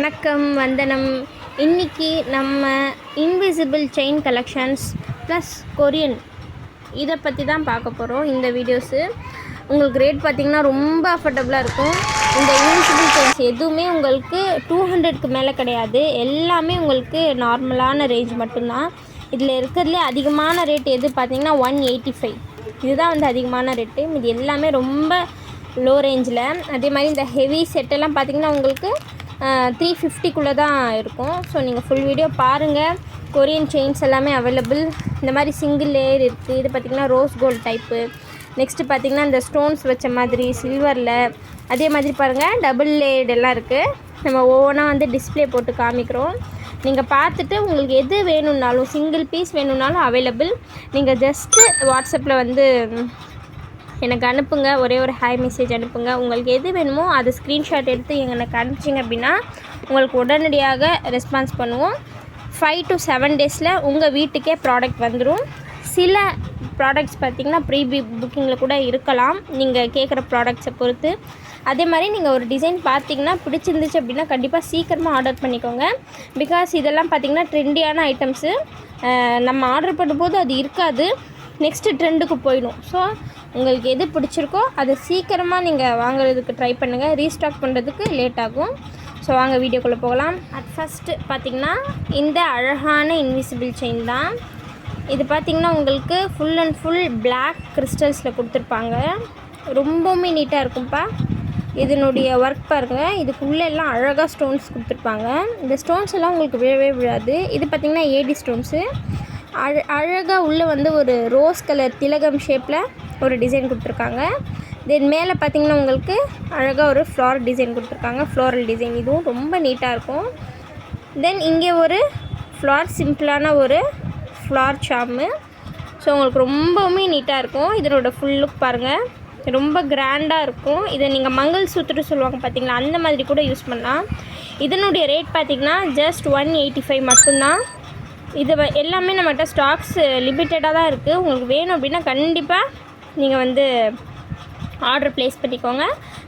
வணக்கம், வந்தனம். இன்றைக்கி நம்ம invisible chain collections plus Korean இதை பற்றி தான் பார்க்க போகிறோம். இந்த வீடியோஸு உங்களுக்கு ரேட் பார்த்திங்கன்னா ரொம்ப அஃபோர்டபுளாக இருக்கும். இந்த இன்விசிபிள் செயின்ஸ் எதுவுமே உங்களுக்கு 200க்கு மேலே கிடையாது. எல்லாமே உங்களுக்கு நார்மலான ரேஞ்ச் மட்டும்தான். இதில் இருக்கிறதுலே அதிகமான ரேட் எது பார்த்திங்கன்னா 185. இதுதான் வந்து அதிகமான ரேட்டு. இது எல்லாமே ரொம்ப லோ ரேஞ்சில். அதே மாதிரி இந்த ஹெவி செட்டெல்லாம் பார்த்திங்கன்னா உங்களுக்கு 350க்குள்ளே தான் இருக்கும். ஸோ நீங்கள் ஃபுல் வீடியோ பாருங்கள். கொரியன் செயின்ஸ் எல்லாமே அவைலபிள். இந்த மாதிரி சிங்கிள் லேயர் இருக்குது. இது பார்த்திங்கன்னா ரோஸ் கோல்டு டைப்பு. நெக்ஸ்ட்டு பார்த்திங்கன்னா இந்த ஸ்டோன்ஸ் வச்ச மாதிரி சில்வரில். அதே மாதிரி பாருங்கள் டபுள் லேயர்டு எல்லாம் இருக்குது. நம்ம ஒவ்வொன்றா வந்து டிஸ்பிளே போட்டு காமிக்கிறோம். நீங்கள் பார்த்துட்டு உங்களுக்கு எது வேணும்னாலும் சிங்கிள் பீஸ் வேணும்னாலும் அவைலபிள். நீங்கள் ஜஸ்ட்டு வாட்ஸ்அப்பில் வந்து எனக்கு அனுப்புங்க. ஒரே ஒரு ஹாய் மெசேஜ் அனுப்புங்க. உங்களுக்கு எது வேணுமோ அதை ஸ்க்ரீன்ஷாட் எடுத்து எனக்கு அனுப்பிச்சிங்க அப்படின்னா உங்களுக்கு உடனடியாக ரெஸ்பான்ஸ் பண்ணுவோம். 5 to 7 டேஸில் உங்கள் வீட்டுக்கே ப்ராடக்ட் வந்துடும். சில ப்ராடக்ட்ஸ் பார்த்திங்கன்னா புக்கிங்கில் கூட இருக்கலாம், நீங்கள் கேட்குற ப்ராடக்ட்ஸை பொறுத்து. அதே மாதிரி நீங்கள் ஒரு டிசைன் பார்த்திங்கன்னா பிடிச்சிருந்துச்சு அப்படின்னா கண்டிப்பாக சீக்கிரமாக ஆர்டர் பண்ணிக்கோங்க. பிகாஸ் இதெல்லாம் பார்த்திங்கன்னா ட்ரெண்டியான ஐட்டம்ஸு. நம்ம ஆர்டர் பண்ணும்போது அது இருக்காது, நெக்ஸ்ட்டு ட்ரெண்டுக்கு போயிடும். ஸோ உங்களுக்கு எது பிடிச்சிருக்கோ அதை சீக்கிரமாக நீங்கள் வாங்குறதுக்கு ட்ரை பண்ணுங்கள். ரீஸ்டாக் பண்ணுறதுக்கு லேட் ஆகும். ஸோ வாங்க வீடியோக்குள்ளே போகலாம். அட் ஃபஸ்ட்டு பார்த்திங்கன்னா இந்த அழகான இன்விசிபிள் செயின் தான். இது பார்த்திங்கன்னா உங்களுக்கு ஃபுல் அண்ட் ஃபுல் பிளாக் கிறிஸ்டல்ஸில் கொடுத்துருப்பாங்க. ரொம்பவுமே நீட்டாக இருக்கும்ப்பா. இதனுடைய ஒர்க் பாருங்கள். இதுக்குள்ளே எல்லாம் அழகாக ஸ்டோன்ஸ் கொடுத்துருப்பாங்க. இந்த ஸ்டோன்ஸ் எல்லாம் உங்களுக்கு விழவே விழாது. இது பார்த்திங்கன்னா ஏடி ஸ்டோன்ஸு. அழகாக உள்ளே வந்து ஒரு ரோஸ் கலர் திலகம் ஷேப்பில் ஒரு டிசைன் கொடுத்துருக்காங்க. தென் மேலே பார்த்திங்கன்னா உங்களுக்கு அழகாக ஒரு ஃப்ளார் டிசைன் கொடுத்துருக்காங்க. Floral design. இதுவும் ரொம்ப நீட்டாக இருக்கும். தென் இங்கே ஒரு ஃப்ளார், சிம்பிளான ஒரு ஃப்ளார் சாமு. ஸோ உங்களுக்கு ரொம்பவுமே நீட்டாக இருக்கும். இதனோட ஃபுல் லுக் பாருங்கள், ரொம்ப கிராண்டாக இருக்கும். இதை நீங்கள் மங்கள் சூத்துட்டு சொல்லுவாங்க பார்த்திங்களா, அந்த மாதிரி கூட யூஸ் பண்ணலாம். இதனுடைய ரேட் பார்த்திங்கன்னா ஜஸ்ட் 185 மட்டும்தான். இது எல்லாமே நம்மகிட்ட ஸ்டாக்ஸ் லிமிட்டடாக தான் இருக்குது. உங்களுக்கு வேணும் அப்படின்னா கண்டிப்பாக நீங்கள் வந்து ஆர்டர் ப்ளேஸ் பண்ணிக்கோங்க.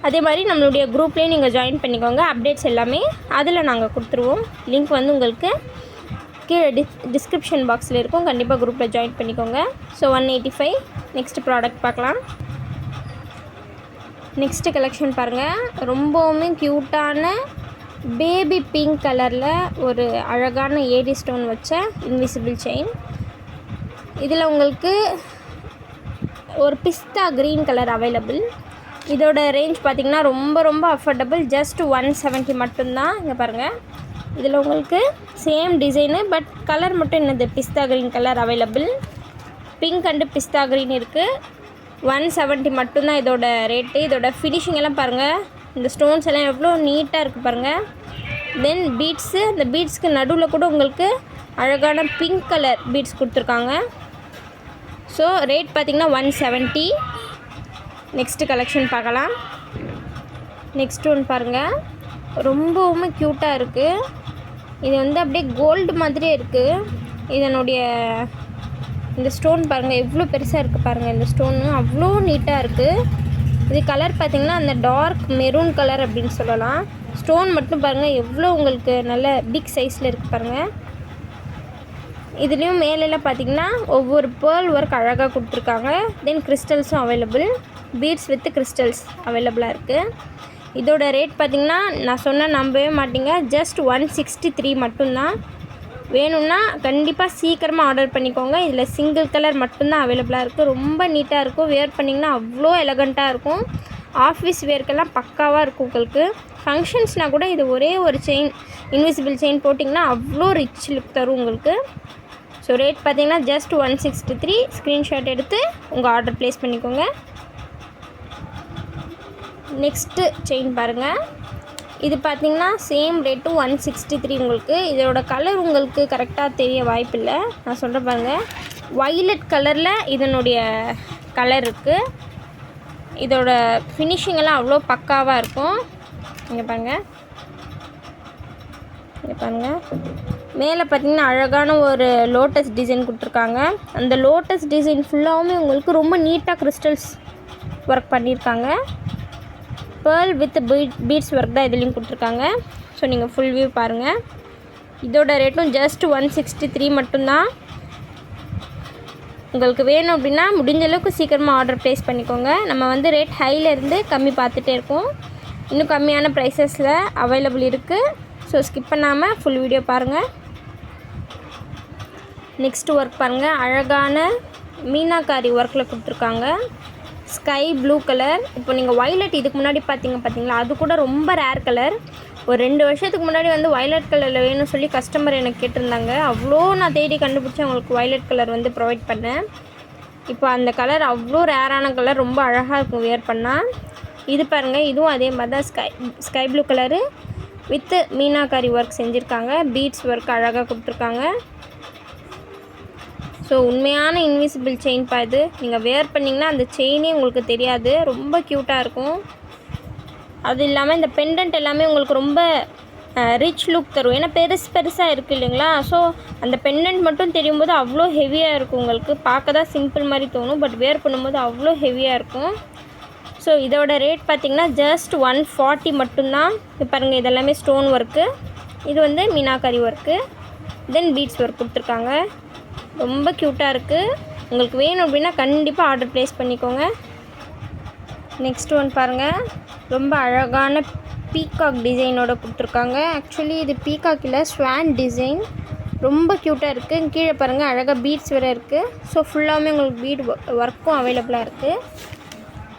அதே மாதிரி நம்மளுடைய குரூப்லேயே நீங்கள் ஜாயின் பண்ணிக்கோங்க. அப்டேட்ஸ் எல்லாமே அதில் நாங்கள் கொடுத்துருவோம். லிங்க் வந்து உங்களுக்கு கீழே டிஸ்கிரிப்ஷன் பாக்ஸில் இருக்கும். கண்டிப்பாக குரூப்பில் ஜாயின் பண்ணிக்கோங்க. ஸோ 185. நெக்ஸ்ட் ப்ராடக்ட் பார்க்கலாம். நெக்ஸ்ட்டு கலெக்ஷன் பாருங்கள். ரொம்பவுமே க்யூட்டான பேபி பிங்க் கலரில் ஒரு அழகான ஏடி ஸ்டோன் வச்ச இன்விசிபிள் செயின். இதில் உங்களுக்கு ஒரு பிஸ்தா க்ரீன் கலர் அவைலபிள். இதோட ரேஞ்ச் பார்த்திங்கன்னா ரொம்ப ரொம்ப அஃபோர்டபுள். ஜஸ்ட் 170 மட்டும்தான். இங்கே பாருங்கள். இதில் உங்களுக்கு சேம் டிசைனு, பட் கலர் மட்டும் என்னது pista green colour available. Pink and pista green இருக்குது. 170 மட்டும்தான் இதோட ரேட்டு. இதோட ஃபினிஷிங் எல்லாம் பாருங்கள். இந்த ஸ்டோன்ஸ் எல்லாம் எவ்வளோ நீட்டாக இருக்குது பாருங்கள். தென் பீட்ஸு, இந்த பீட்ஸ்க்கு நடுவில் கூட உங்களுக்கு அழகான பிங்க் கலர் பீட்ஸ் கொடுத்துருக்காங்க. ஸோ ரேட் பார்த்திங்கன்னா 170. நெக்ஸ்ட்டு கலெக்ஷன் பார்க்கலாம். நெக்ஸ்ட் ஒன் பாருங்கள். ரொம்பவுமே க்யூட்டாக இருக்குது. இது வந்து அப்படியே கோல்டு மாதிரியே இருக்குது. இதனுடைய இந்த ஸ்டோன் பாருங்கள் எவ்வளோ பெருசாக இருக்குது பாருங்கள். இந்த ஸ்டோனு அவ்வளோ நீட்டாக இருக்குது. இது கலர் பார்த்திங்கன்னா அந்த டார்க் மெரூன் கலர் அப்படின்னு சொல்லலாம். ஸ்டோன் மட்டும் பாருங்கள் எவ்வளோ உங்களுக்கு நல்ல பிக் சைஸில் இருக்குது பாருங்கள். இதுலேயும் மேலெல்லாம் பார்த்திங்கன்னா ஒவ்வொரு பேர்ல் ஒர்க் அழகாக கொடுத்துருக்காங்க. தென் கிறிஸ்டல்ஸும் அவைலபிள். பீட்ஸ் வித் கிறிஸ்டல்ஸ் அவைலபிளாக இருக்குது. இதோட ரேட் பார்த்திங்கன்னா நான் சொன்னால் நம்பவே மாட்டீங்க, ஜஸ்ட் 163 மட்டும்தான். வேணும்னா கண்டிப்பாக சீக்கிரமாக ஆர்டர் பண்ணிக்கோங்க. இதில் சிங்கிள் கலர் மட்டும்தான் அவைலபிளாக இருக்குது. ரொம்ப நீட்டாக இருக்கும். வேர் பண்ணிங்கன்னா அவ்வளோ எலகண்ட்டாக இருக்கும். ஆஃபீஸ் வேர்க்கெல்லாம் பக்காவாக இருக்கும். உங்களுக்கு ஃபங்க்ஷன்ஸ்னால் கூட இது ஒரே ஒரு செயின் இன்விசிபிள் செயின் போட்டிங்கன்னா அவ்வளோ ரிச் லுக் தரும் உங்களுக்கு. ஸோ ரேட் பார்த்திங்கன்னா ஜஸ்ட் 163. ஸ்க்ரீன்ஷாட் எடுத்து உங்கள் ஆர்டர் ப்ளேஸ் பண்ணிக்கோங்க. நெக்ஸ்ட்டு செயின் பாருங்கள். இது பார்த்திங்கன்னா சேம் ரேட்டு 163 உங்களுக்கு. இதோட கலர் உங்களுக்கு கரெக்டாக தெரிய வாய்ப்பில்லை, நான் சொல்கிறேன் பாருங்கள். வைலட் கலரில் இதனுடைய கலர் இருக்குது. இதோட ஃபினிஷிங் எல்லாம் அவ்வளோ பக்காவாக இருக்கும். இங்கே பாருங்கள். இங்கே பாருங்கள். மேலே பார்த்திங்கன்னா அழகான ஒரு லோட்டஸ் டிசைன் கொடுத்துருக்காங்க. அந்த லோட்டஸ் டிசைன் ஃபுல்லாகவுமே உங்களுக்கு ரொம்ப நீட்டாக கிறிஸ்டல்ஸ் ஒர்க் பண்ணியிருக்காங்க. பேர்ல் வித் பீட்ஸ் ஒர்க் தான் இதுலேயும் கொடுத்துருக்காங்க. ஸோ நீங்கள் ஃபுல் வியூ பாருங்கள். இதோட ரேட்டும் ஜஸ்ட் 163 மட்டும்தான். உங்களுக்கு வேணும் அப்படின்னா முடிஞ்ச அளவுக்கு சீக்கிரமாக ஆர்டர் ப்ளேஸ் பண்ணிக்கோங்க. நம்ம வந்து ரேட் ஹையிலேருந்து கம்மி பார்த்துட்டே இருக்கோம். இன்னும் கம்மியான ப்ரைஸஸில் அவைலபிள் இருக்குது. ஸோ ஸ்கிப் பண்ணாமல் ஃபுல் வீடியோ பாருங்கள். நெக்ஸ்ட்டு ஒர்க் பாருங்கள். அழகான மீனாக்காரி ஒர்க்கில் கொடுத்துருக்காங்க. Sky blue colour. இப்போ நீங்கள் வயலட் இதுக்கு முன்னாடி பார்த்தீங்களா, அது கூட ரொம்ப ரேர் கலர். ஒரு 2 வருஷத்துக்கு முன்னாடி வந்து வயலட் கலரில் வேணும்னு சொல்லி கஸ்டமர் எனக்கு கேட்டிருந்தாங்க. அவ்வளோ நான் தேடி கண்டுபிடிச்சி அவங்களுக்கு வயலட் கலர் வந்து ப்ரொவைட் பண்ணேன். இப்போ அந்த கலர் அவ்வளோ ரேரான கலர், ரொம்ப அழகாக இருக்கும் வியர் பண்ணால். இது பாருங்கள், இதுவும் அதே மாதிரி தான் sky blue colour with meenakari work செஞ்சுருக்காங்க. பீட்ஸ் ஒர்க் அழகாக கொடுத்துருக்காங்க. ஸோ உண்மையான இன்விசிபிள் செயின்ப்பா இது. நீங்கள் வேர் பண்ணிங்கன்னா அந்த செயினே உங்களுக்கு தெரியாது. ரொம்ப க்யூட்டாக இருக்கும். அது இல்லாமல் இந்த பெண்டன்ட் எல்லாமே உங்களுக்கு ரொம்ப ரிச் லுக் தரும். ஏன்னா பெருசாக இருக்குது இல்லைங்களா. ஸோ அந்த பெண்டன்ட் மட்டும் தெரியும் போது அவ்வளோ ஹெவியாக இருக்கும். உங்களுக்கு பார்க்க தான் சிம்பிள் மாதிரி தோணும், பட் வேர் பண்ணும்போது அவ்வளோ ஹெவியாக இருக்கும். ஸோ இதோட ரேட் பார்த்திங்கன்னா ஜஸ்ட் 140 மட்டும்தான். இப்போ பாருங்கள், இதெல்லாமே ஸ்டோன் ஒர்க்கு. இது வந்து மீனாக்காரி ஒர்க்கு, தென் பீட்ஸ் ஒர்க் கொடுத்துருக்காங்க. ரொம்ப க்யூட்டாக இருக்குது. உங்களுக்கு வேணும் அப்படின்னா கண்டிப்பாக ஆர்டர் ப்ளேஸ் பண்ணிக்கோங்க. நெக்ஸ்ட் ஒன் பாருங்கள். ரொம்ப அழகான பீகாக் டிசைனோட கொடுத்துருக்காங்க. ஆக்சுவலி இது பீகாக் இல்லை, ஸ்வான் டிசைன். ரொம்ப க்யூட்டாக இருக்குது. கீழே பாருங்கள், அழகாக பீட்ஸ் வேறு இருக்குது. ஸோ ஃபுல்லாகவே உங்களுக்கு பீட் ஒர்க்கும் அவைலபிளாக இருக்குது.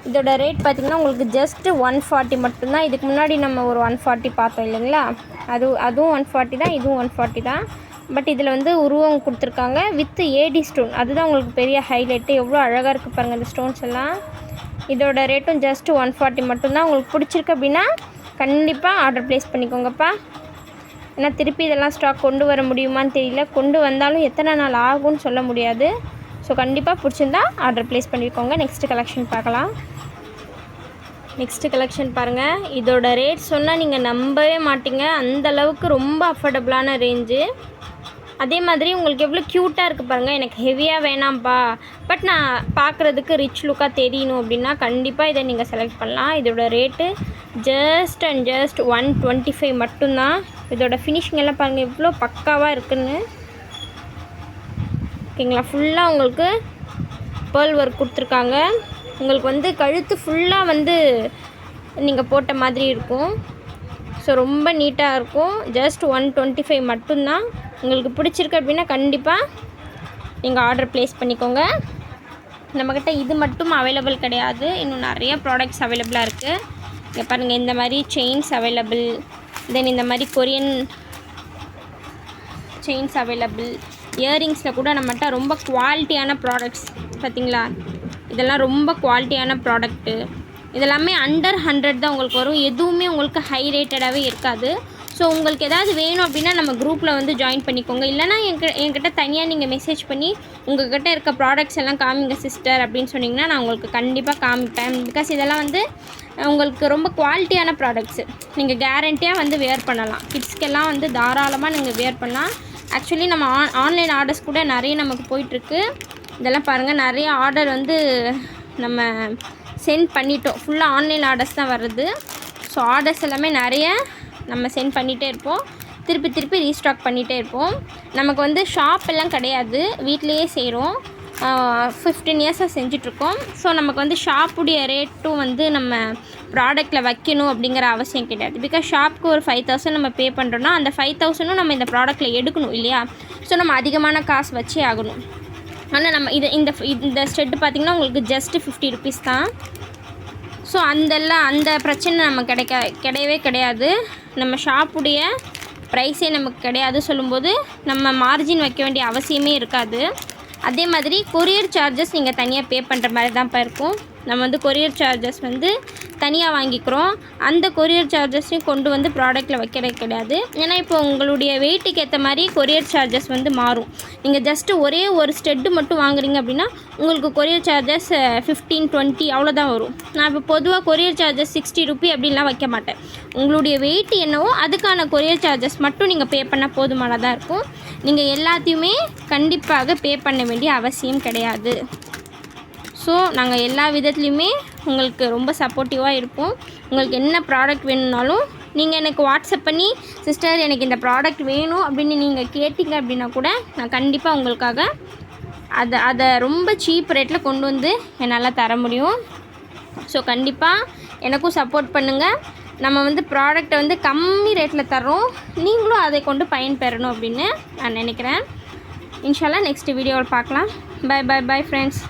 இதோட ரேட் பார்த்திங்கன்னா உங்களுக்கு ஜஸ்ட்டு 140 மட்டும்தான். இதுக்கு முன்னாடி நம்ம ஒரு 140 பார்த்தோம் இல்லைங்களா, அதுவும் 140 தான், இதுவும் 140 தான். பட் இதில் வந்து உருவம் கொடுத்துருக்காங்க வித் ஏடி ஸ்டோன். அதுதான் உங்களுக்கு பெரிய ஹைலைட்டு. எவ்வளோ அழகாக இருக்குது பாருங்கள் இந்த ஸ்டோன்ஸ் எல்லாம். இதோட ரேட்டும் ஜஸ்ட் 140 மட்டும்தான். உங்களுக்கு பிடிச்சிருக்கு அப்படின்னா கண்டிப்பாக ஆர்டர் ப்ளேஸ் பண்ணிக்கோங்கப்பா. ஏன்னா திருப்பி இதெல்லாம் ஸ்டாக் கொண்டு வர முடியுமான்னு தெரியல. கொண்டு வந்தாலும் எத்தனை நாள் ஆகும்னு சொல்ல முடியாது. ஸோ கண்டிப்பாக பிடிச்சிருந்தா ஆர்டர் ப்ளேஸ் பண்ணிக்கோங்க. நெக்ஸ்ட்டு கலெக்ஷன் பார்க்கலாம். நெக்ஸ்ட்டு கலெக்ஷன் பாருங்கள். இதோட ரேட் சொன்னால் நீங்கள் நம்பவே மாட்டீங்க. அந்தளவுக்கு ரொம்ப அஃபோர்டபுளான ரேஞ்சு. அதே மாதிரி உங்களுக்கு எவ்வளோ க்யூட்டாக இருக்குது பாருங்கள். எனக்கு ஹெவியாக வேணாம்ப்பா, பட் நான் பார்க்குறதுக்கு ரிச் லுக்காக தெரியணும் அப்படின்னா கண்டிப்பாக இதை நீங்கள் செலக்ட் பண்ணலாம். இதோட ரேட்டு ஜஸ்ட் 125 மட்டும்தான். இதோட ஃபினிஷிங் எல்லாம் பாருங்கள் எவ்வளோ பக்காவாக இருக்குன்னு. ஓகேங்களா. ஃபுல்லாக உங்களுக்கு பேர்ல் ஒர்க் கொடுத்துருக்காங்க. உங்களுக்கு வந்து கழுத்து ஃபுல்லாக வந்து நீங்கள் போட்ட மாதிரி இருக்கும். ஸோ ரொம்ப நீட்டாக இருக்கும். ஜஸ்ட் 125 மட்டும்தான். உங்களுக்கு பிடிச்சிருக்கு அப்படின்னா கண்டிப்பாக நீங்கள் ஆர்டர் ப்ளேஸ் பண்ணிக்கோங்க. நம்மக்கிட்ட இது மட்டும் அவைலபிள் கிடையாது, இன்னும் நிறைய ப்ராடக்ட்ஸ் அவைலபிளாக இருக்குது. இங்கே பாருங்கள், இந்த மாதிரி செயின்ஸ் அவைலபிள், தென் இந்த மாதிரி கொரியன் செயின்ஸ் அவைலபிள். இயரிங்ஸில் கூட நம்மகிட்ட ரொம்ப குவாலிட்டியான ப்ராடக்ட்ஸ் பார்த்திங்களா. இதெல்லாம் ரொம்ப குவாலிட்டியான ப்ராடக்ட்டு. இதெல்லாமே அண்டர் 100 தான் உங்களுக்கு வரும். எதுவுமே உங்களுக்கு ஹை ரேட்டடாகவே இருக்காது. ஸோ உங்களுக்கு ஏதாவது வேணும் அப்படின்னா நம்ம குரூப்பில் வந்து ஜாயின் பண்ணிக்கோங்க. இல்லைனா என்கிட்ட தனியாக நீங்கள் மெசேஜ் பண்ணி உங்கள்கிட்ட இருக்க ப்ராடக்ட்ஸ் எல்லாம் காமிங்க சிஸ்டர் அப்படின்னு சொன்னிங்கன்னா நான் உங்களுக்கு கண்டிப்பாக காமிப்பேன். பிகாஸ் இதெல்லாம் வந்து உங்களுக்கு ரொம்ப குவாலிட்டியான ப்ராடக்ட்ஸு. நீங்கள் கேரண்டியாக வந்து வேர் பண்ணலாம். கிட்ஸ்க்கெல்லாம் வந்து தாராளமாக நீங்கள் வேர் பண்ணலாம். ஆக்சுவலி நம்ம ஆன்லைன் ஆர்டர்ஸ் கூட நிறைய நமக்கு போயிட்டுருக்கு. இதெல்லாம் பாருங்கள், நிறைய ஆர்டர் வந்து நம்ம சென்ட் பண்ணிட்டோம். ஃபுல்லாக ஆன்லைன் ஆர்டர்ஸ் தான் வருது. ஸோ ஆர்டர்ஸ் எல்லாமே நிறைய நம்ம சென்ட் பண்ணிகிட்டே இருப்போம். திருப்பி ரீஸ்டாக் பண்ணிகிட்டே இருப்போம். நமக்கு வந்து ஷாப் எல்லாம் கிடையாது, வீட்டிலையே செய்கிறோம். 15 இயர்ஸாக செஞ்சிட்ருக்கோம். ஸோ நமக்கு வந்து ஷாப்புடைய ரேட்டும் வந்து நம்ம ப்ராடக்ட்டில் வைக்கணும் அப்படிங்கிற அவசியம் கிடையாது. பிகாஸ் ஷாப்புக்கு ஒரு 5000 நம்ம பே பண்ணுறோன்னா அந்த 5000 நம்ம இந்த ப்ராடக்ட்டில் எடுக்கணும் இல்லையா. ஸோ நம்ம அதிகமான காசு வச்சே ஆகணும். ஆனால் நம்ம இந்த ஸ்டெட்டு பார்த்திங்கன்னா உங்களுக்கு ஜஸ்ட்டு 50 rupees தான். ஸோ அந்த பிரச்சனை நம்ம கிடையவே கிடையாது. நம்ம ஷாப்புடைய ப்ரைஸே நமக்கு கிடையாது சொல்லும்போது நம்ம மார்ஜின் வைக்க வேண்டிய அவசியமே இருக்காது. அதே மாதிரி கொரியர் சார்ஜஸ் நீங்கள் தனியாக பே பண்ணுற மாதிரி தான்ப்பா இருக்கும். நம்ம வந்து கொரியர் சார்ஜஸ் வந்து தனியாக வாங்கிக்கிறோம். அந்த கொரியர் சார்ஜஸையும் கொண்டு வந்து ப்ராடக்ட்டில் வைக்கிறது கிடையாது. ஏன்னா இப்போ உங்களுடைய வெயிட்டுக்கு ஏற்ற மாதிரி கொரியர் சார்ஜஸ் வந்து மாறும். நீங்கள் ஜஸ்ட்டு ஒரே ஒரு ஸ்டெட்டு மட்டும் வாங்குறீங்க அப்படின்னா உங்களுக்கு கொரியர் சார்ஜஸ் 15-20 அவ்வளோதான் வரும். நான் இப்போ பொதுவாக கொரியர் சார்ஜஸ் 60 rupee அப்படின்லாம் வைக்க மாட்டேன். உங்களுடைய வெயிட் என்னவோ அதுக்கான கொரியர் சார்ஜஸ் மட்டும் நீங்கள் பே பண்ணால் போதுமானதாக இருக்கும். நீங்கள் எல்லாத்தையுமே கண்டிப்பாக பே பண்ண வேண்டிய அவசியம் கிடையாது. ஸோ நாங்கள் எல்லா விதத்துலையுமே உங்களுக்கு ரொம்ப சப்போர்ட்டிவாக இருப்போம். உங்களுக்கு என்ன ப்ராடக்ட் வேணும்னாலும் நீங்கள் எனக்கு வாட்ஸ்அப் பண்ணி சிஸ்டர் எனக்கு இந்த ப்ராடக்ட் வேணும் அப்படின்னு நீங்கள் கேட்டிங்க அப்படின்னா கூட நான் கண்டிப்பாக உங்களுக்காக அதை ரொம்ப சீப் ரேட்டில் கொண்டு வந்து என்னால் தர முடியும். ஸோ கண்டிப்பாக எனக்கும் சப்போர்ட் பண்ணுங்கள். நம்ம வந்து ப்ராடக்டை வந்து கம்மி ரேட்டில் தர்றோம், நீங்களும் அதை கொண்டு பயன்பெறணும் அப்படின்னு நான் நினைக்கிறேன். இன்ஷால்லா நெக்ஸ்ட் வீடியோவில் பார்க்கலாம். Bye friends.